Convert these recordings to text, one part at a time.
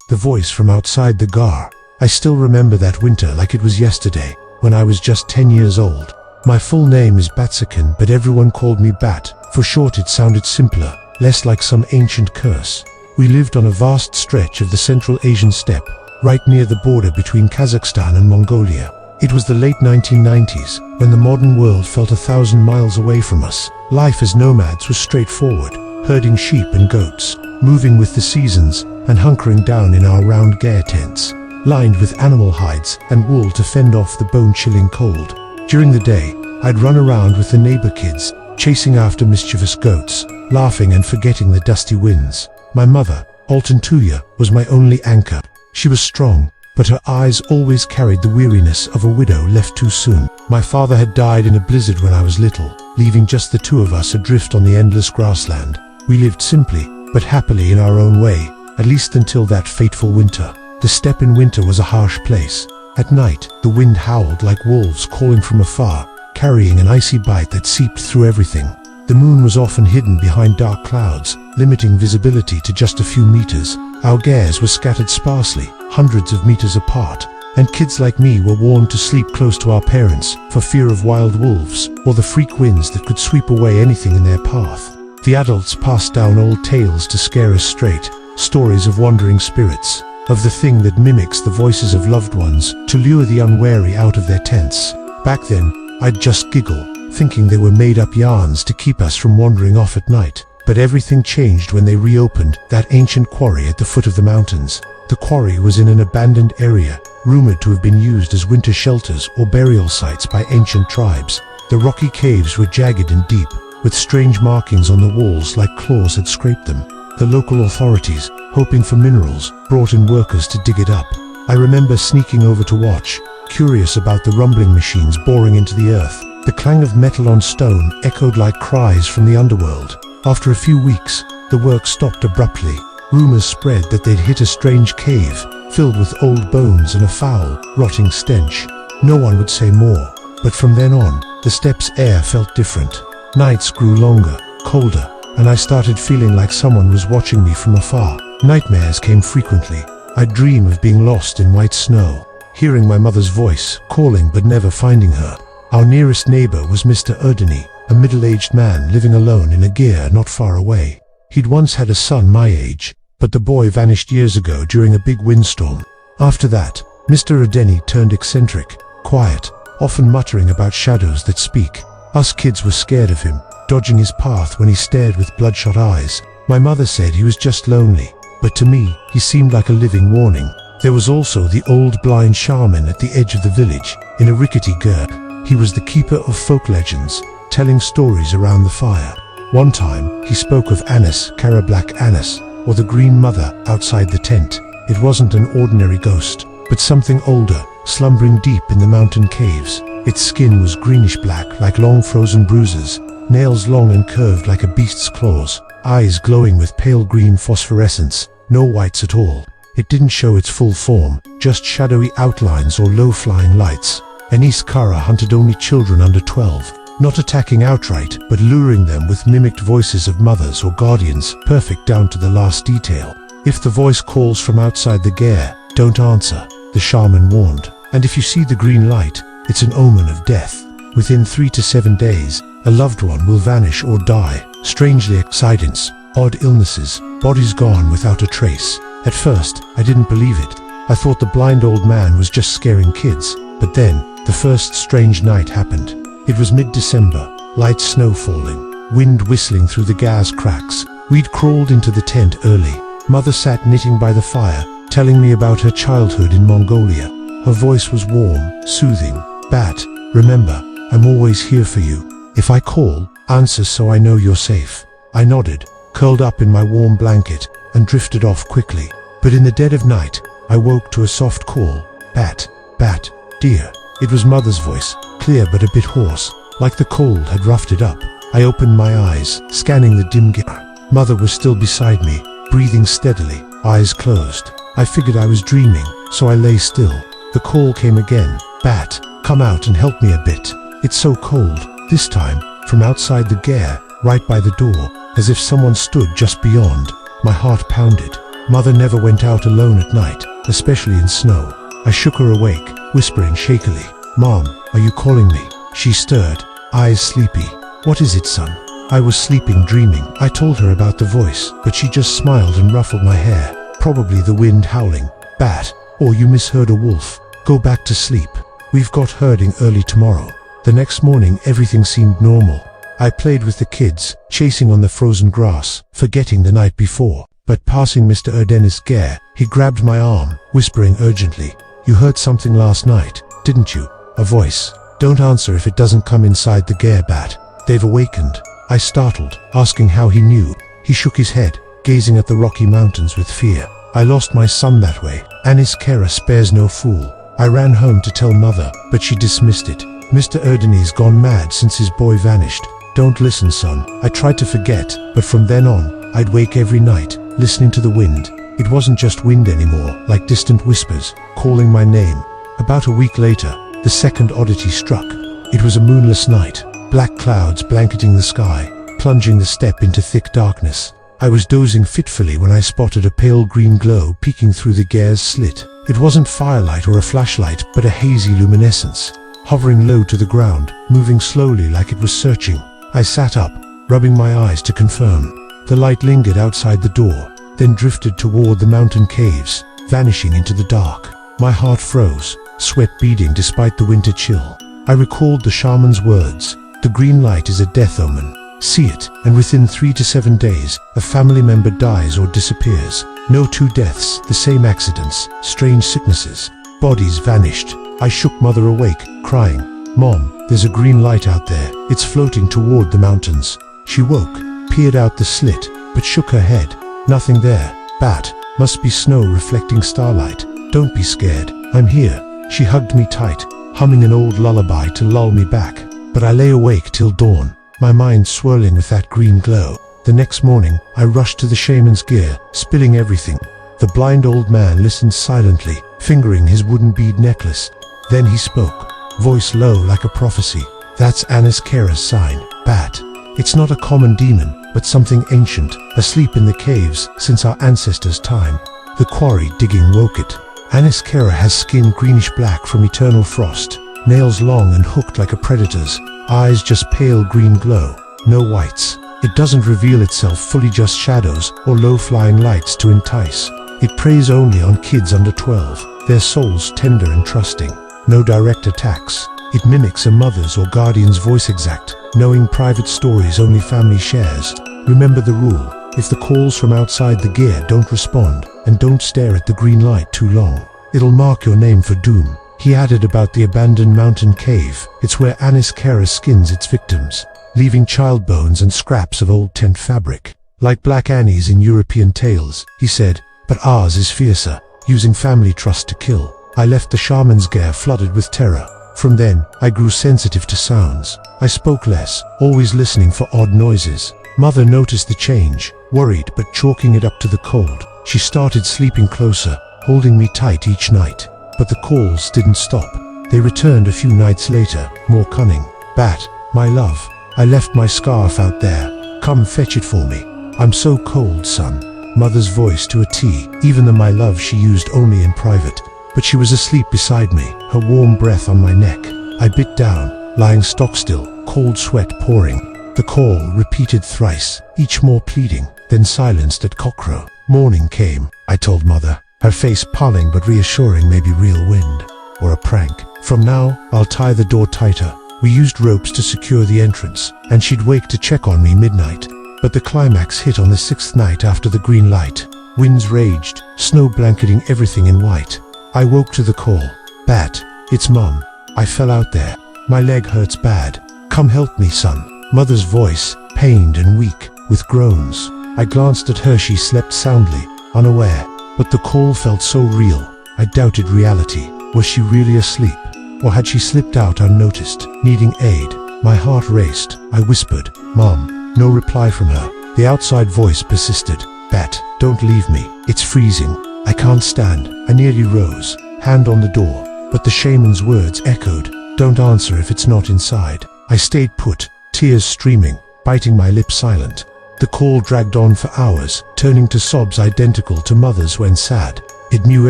the voice from outside the GER. I still remember that winter like it was yesterday, when I was just 10 years old. My full name is Batsakan, but everyone called me Bat. For short it sounded simpler, less like some ancient curse. We lived on a vast stretch of the Central Asian steppe, right near the border between Kazakhstan and Mongolia. It was the late 1990s, when the modern world felt 1,000 miles away from us. Life as nomads was straightforward, herding sheep and goats, moving with the seasons, and hunkering down in our round GER tents, lined with animal hides and wool to fend off the bone-chilling cold. During the day, I'd run around with the neighbor kids, chasing after mischievous goats, laughing and forgetting the dusty winds. My mother, Altantuya, was my only anchor. She was strong, but her eyes always carried the weariness of a widow left too soon. My father had died in a blizzard when I was little, leaving just the two of us adrift on the endless grassland. We lived simply, but happily in our own way, at least until that fateful winter. The steppe in winter was a harsh place. At night, the wind howled like wolves calling from afar, carrying an icy bite that seeped through everything. The moon was often hidden behind dark clouds, limiting visibility to just a few meters. Our GERs were scattered sparsely, hundreds of meters apart, and kids like me were warned to sleep close to our parents for fear of wild wolves or the freak winds that could sweep away anything in their path. The adults passed down old tales to scare us straight, stories of wandering spirits, of the thing that mimics the voices of loved ones to lure the unwary out of their tents. Back then, I'd just giggle, thinking they were made-up yarns to keep us from wandering off at night. But everything changed when they reopened that ancient quarry at the foot of the mountains. The quarry was in an abandoned area, rumored to have been used as winter shelters or burial sites by ancient tribes. The rocky caves were jagged and deep, with strange markings on the walls like claws had scraped them. The local authorities, hoping for minerals, brought in workers to dig it up. I remember sneaking over to watch, curious about the rumbling machines boring into the earth. The clang of metal on stone echoed like cries from the underworld. After a few weeks, the work stopped abruptly. Rumors spread that they'd hit a strange cave, filled with old bones and a foul, rotting stench. No one would say more, but from then on, the steppe's air felt different. Nights grew longer, colder, and I started feeling like someone was watching me from afar. Nightmares came frequently. I'd dream of being lost in white snow, hearing my mother's voice, calling but never finding her. Our nearest neighbor was Mr. Erdeni, a middle-aged man living alone in a GER not far away. He'd once had a son my age, but the boy vanished years ago during a big windstorm. After that, Mr. Erdeni turned eccentric, quiet, often muttering about shadows that speak. Us kids were scared of him, dodging his path when he stared with bloodshot eyes. My mother said he was just lonely, but to me, he seemed like a living warning. There was also the old blind shaman at the edge of the village, in a rickety GER. He was the keeper of folk legends, telling stories around the fire. One time, he spoke of Anis, Black Anis, or the Green Mother outside the tent. It wasn't an ordinary ghost, but something older, slumbering deep in the mountain caves. Its skin was greenish-black like long frozen bruises, nails long and curved like a beast's claws, eyes glowing with pale green phosphorescence, no whites at all. It didn't show its full form, just shadowy outlines or low-flying lights. Anis Kara hunted only children under 12, not attacking outright, but luring them with mimicked voices of mothers or guardians, perfect down to the last detail. If the voice calls from outside the GER, don't answer, the shaman warned. And if you see the green light, it's an omen of death. Within 3 to 7 days, a loved one will vanish or die. Strangely, accidents, odd illnesses, bodies gone without a trace. At first, I didn't believe it. I thought the blind old man was just scaring kids. But then, the first strange night happened. It was mid-December, light snow falling, wind whistling through the gas cracks. We'd crawled into the tent early. Mother sat knitting by the fire, telling me about her childhood in Mongolia. Her voice was warm, soothing. Bat, remember, I'm always here for you. If I call, answer so I know you're safe. I nodded, curled up in my warm blanket, and drifted off quickly. But in the dead of night, I woke to a soft call. Bat, Bat, dear. It was Mother's voice, clear but a bit hoarse, like the cold had roughed it up. I opened my eyes, scanning the dim GER. Mother was still beside me, breathing steadily, eyes closed. I figured I was dreaming, so I lay still. The call came again. Bat, come out and help me a bit. It's so cold. This time, from outside the GER, right by the door, as if someone stood just beyond. My heart pounded. Mother never went out alone at night, especially in snow. I shook her awake, whispering shakily, "Mom, are you calling me?" She stirred, eyes sleepy. "What is it, son?" I was sleeping, dreaming. I told her about the voice, but she just smiled and ruffled my hair. "Probably the wind howling, Bat, or you misheard a wolf. Go back to sleep. We've got herding early tomorrow." The next morning everything seemed normal. I played with the kids, chasing on the frozen grass, forgetting the night before. But passing Mr. Erdenis GER, he grabbed my arm, whispering urgently, "You heard something last night, didn't you? A voice. Don't answer if it doesn't come inside the GER, Bat. They've awakened." I startled, asking how he knew. He shook his head, gazing at the Rocky Mountains with fear. "I lost my son that way. Anis Kera spares no fool." I ran home to tell Mother, but she dismissed it. "Mr. Erdenis gone mad since his boy vanished. Don't listen, son." I tried to forget, but from then on, I'd wake every night, listening to the wind. It wasn't just wind anymore, like distant whispers, calling my name. About a week later, the second oddity struck. It was a moonless night, black clouds blanketing the sky, plunging the steppe into thick darkness. I was dozing fitfully when I spotted a pale green glow peeking through the GER's slit. It wasn't firelight or a flashlight, but a hazy luminescence, hovering low to the ground, moving slowly like it was searching. I sat up, rubbing my eyes to confirm. The light lingered outside the door, then drifted toward the mountain caves, vanishing into the dark. My heart froze, sweat beading despite the winter chill. I recalled the shaman's words, "The green light is a death omen. See it, and within 3 to 7 days, a family member dies or disappears. No two deaths, the same accidents, strange sicknesses. Bodies vanished." I shook Mother awake, crying, "Mom, there's a green light out there. It's floating toward the mountains." She woke, peered out the slit, but shook her head. "Nothing there, Bat. Must be snow reflecting starlight. Don't be scared. I'm here." She hugged me tight, humming an old lullaby to lull me back. But I lay awake till dawn, my mind swirling with that green glow. The next morning, I rushed to the shaman's GER, spilling everything. The blind old man listened silently, fingering his wooden bead necklace. Then he spoke, voice low like a prophecy. "That's Anis Kera's sign, Bat. It's not a common demon, but something ancient, asleep in the caves since our ancestors' time. The quarry digging woke it. Anis Kera has skin greenish-black from eternal frost, nails long and hooked like a predator's, eyes just pale green glow, no whites. It doesn't reveal itself fully, just shadows or low-flying lights to entice. It preys only on kids under 12, their souls tender and trusting. No direct attacks. It mimics a mother's or guardian's voice exact, knowing private stories only family shares. Remember the rule, if the calls from outside the GER don't respond, and don't stare at the green light too long, it'll mark your name for doom." He added about the abandoned mountain cave. "It's where Anis Kera skins its victims, leaving child bones and scraps of old tent fabric. Like Black Annie's in European tales," he said, "but ours is fiercer, using family trust to kill." I left the shaman's GER flooded with terror. From then, I grew sensitive to sounds. I spoke less, always listening for odd noises. Mother noticed the change, worried but chalking it up to the cold. She started sleeping closer, holding me tight each night. But the calls didn't stop. They returned a few nights later, more cunning. "Bat, my love, I left my scarf out there. Come fetch it for me. I'm so cold, son." Mother's voice to a T, even the "my love" she used only in private. But she was asleep beside me, her warm breath on my neck. I bit down, lying stock still, cold sweat pouring. The call repeated thrice, each more pleading, then silenced at cockcrow. Morning came, I told Mother, her face pulling but reassuring, maybe real wind, or a prank. From now, I'll tie the door tighter. We used ropes to secure the entrance, and she'd wake to check on me midnight. But the climax hit on the 6th night after the green light. Winds raged, snow blanketing everything in white. I woke to the call. "Bat, it's Mom. I fell out there. My leg hurts bad. Come help me, son." Mother's voice, pained and weak, with groans. I glanced at her. She slept soundly, unaware. But the call felt so real. I doubted reality. Was she really asleep? Or had she slipped out unnoticed, needing aid? My heart raced. I whispered, "Mom." No reply from her. The outside voice persisted. "Bat, don't leave me. It's freezing. I can't stand." I nearly rose, hand on the door, but the shaman's words echoed, "Don't answer if it's not inside." I stayed put, tears streaming, biting my lip silent. The call dragged on for hours, turning to sobs identical to mother's when sad. It knew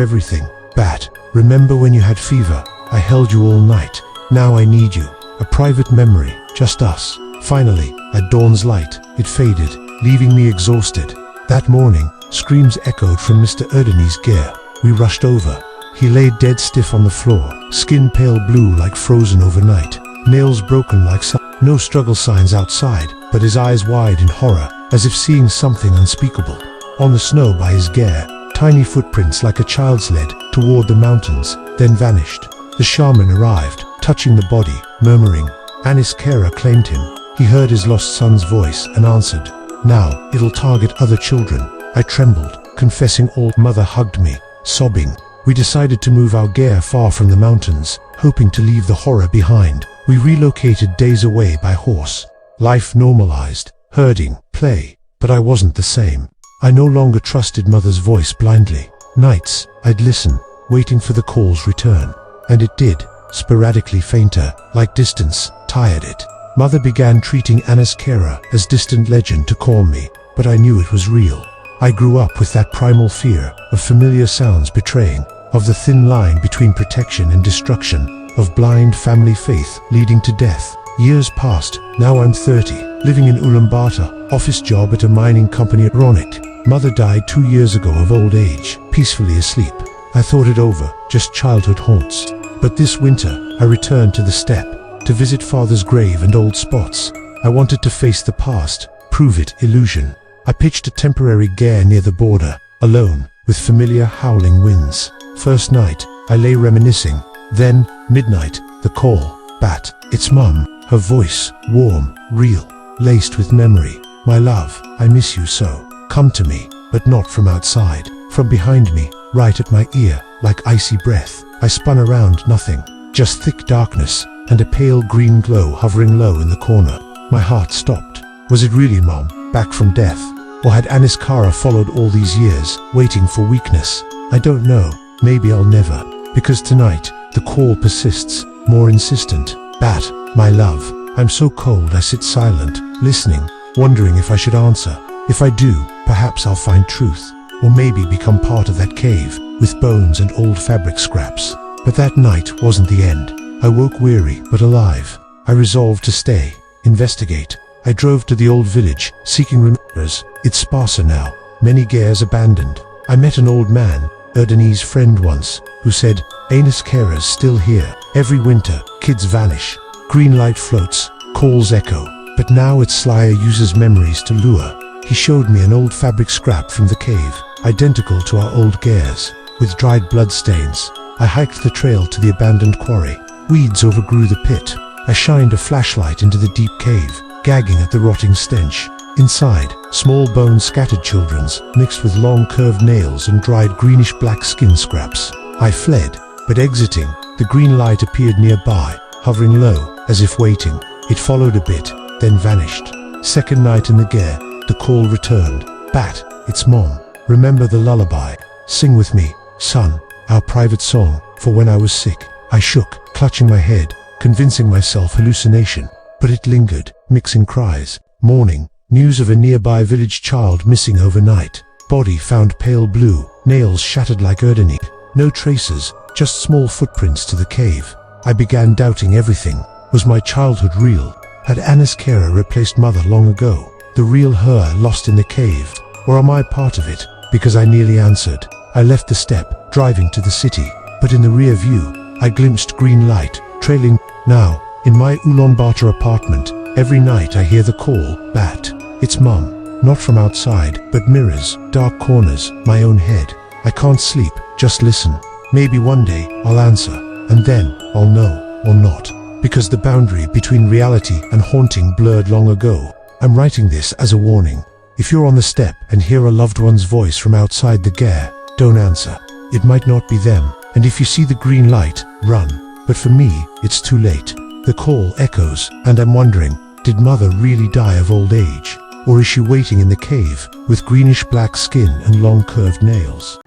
everything. Bat, remember when you had fever? I held you all night. Now I need you. A private memory, just us. Finally, at dawn's light, it faded, leaving me exhausted. That morning, screams echoed from Mr. Erdeni's GER. We rushed over. He lay dead stiff on the floor, skin pale blue like frozen overnight, nails broken like no struggle signs outside, but his eyes wide in horror, as if seeing something unspeakable. On the snow by his GER, tiny footprints like a child's led toward the mountains, then vanished. The shaman arrived, touching the body, murmuring. Anis Kara claimed him. He heard his lost son's voice and answered. Now, it'll target other children. I trembled, confessing all. Mother hugged me, sobbing. We decided to move our GER far from the mountains, hoping to leave the horror behind. We relocated days away by horse. Life normalized, herding, play, but I wasn't the same. I no longer trusted mother's voice blindly. Nights, I'd listen, waiting for the call's return. And it did, sporadically fainter, like distance, tired it. Mother began treating Anis Kara as distant legend to calm me, but I knew it was real. I grew up with that primal fear of familiar sounds betraying, of the thin line between protection and destruction, of blind family faith leading to death. Years passed, now I'm 30, living in Ulaanbaatar, office job at a mining company at Ronik. Mother died 2 years ago of old age, peacefully asleep. I thought it over, just childhood haunts. But this winter, I returned to the steppe, to visit father's grave and old spots. I wanted to face the past, prove it illusion. I pitched a temporary GER near the border, alone, with familiar howling winds. First night, I lay reminiscing. Then, midnight, the call. Bat, it's Mum. Her voice, warm, real, laced with memory. My love, I miss you so. Come to me, but not from outside. From behind me, right at my ear, like icy breath. I spun around, nothing. Just thick darkness, and a pale green glow hovering low in the corner. My heart stopped. Was it really Mom, back from death? Or had Anis Kara followed all these years, waiting for weakness? I don't know. Maybe I'll never. Because tonight, the call persists, more insistent. Bat, my love. I'm so cold I sit silent, listening, wondering if I should answer. If I do, perhaps I'll find truth. Or maybe become part of that cave, with bones and old fabric scraps. But that night wasn't the end. I woke weary, but alive. I resolved to stay, investigate. I drove to the old village, seeking reminders. It's sparser now, many GERs abandoned. I met an old man, Erdeni's friend once, who said, Anis Kara's still here. Every winter, kids vanish. Green light floats, calls echo. But now its slayer uses memories to lure. He showed me an old fabric scrap from the cave, identical to our old GERs, with dried blood stains. I hiked the trail to the abandoned quarry. Weeds overgrew the pit. I shined a flashlight into the deep cave, gagging at the rotting stench. Inside, small bones scattered children's, mixed with long curved nails and dried greenish-black skin scraps. I fled, but exiting, the green light appeared nearby, hovering low, as if waiting. It followed a bit, then vanished. Second night in the GER, the call returned. Bat, it's Mom. Remember the lullaby. Sing with me, son, our private song, for when I was sick. I shook, clutching my head, convincing myself hallucination. But it lingered, mixing cries. Morning, news of a nearby village child missing overnight. Body found pale blue, nails shattered like Erdeni. No traces, just small footprints to the cave. I began doubting everything. Was my childhood real? Had Anis Kara replaced mother long ago? The real her lost in the cave? Or am I part of it? Because I nearly answered. I left the steppe, driving to the city. But in the rear view, I glimpsed green light, trailing. Now, in my Ulaanbaatar apartment, every night I hear the call, Bat. It's Mum. Not from outside, but mirrors, dark corners, my own head. I can't sleep, just listen. Maybe one day, I'll answer. And then, I'll know, or not. Because the boundary between reality and haunting blurred long ago. I'm writing this as a warning. If you're on the steppe and hear a loved one's voice from outside the GER, don't answer. It might not be them. And if you see the green light, run. But for me, it's too late. The call echoes, and I'm wondering, did mother really die of old age? Or is she waiting in the cave, with greenish-black skin and long curved nails?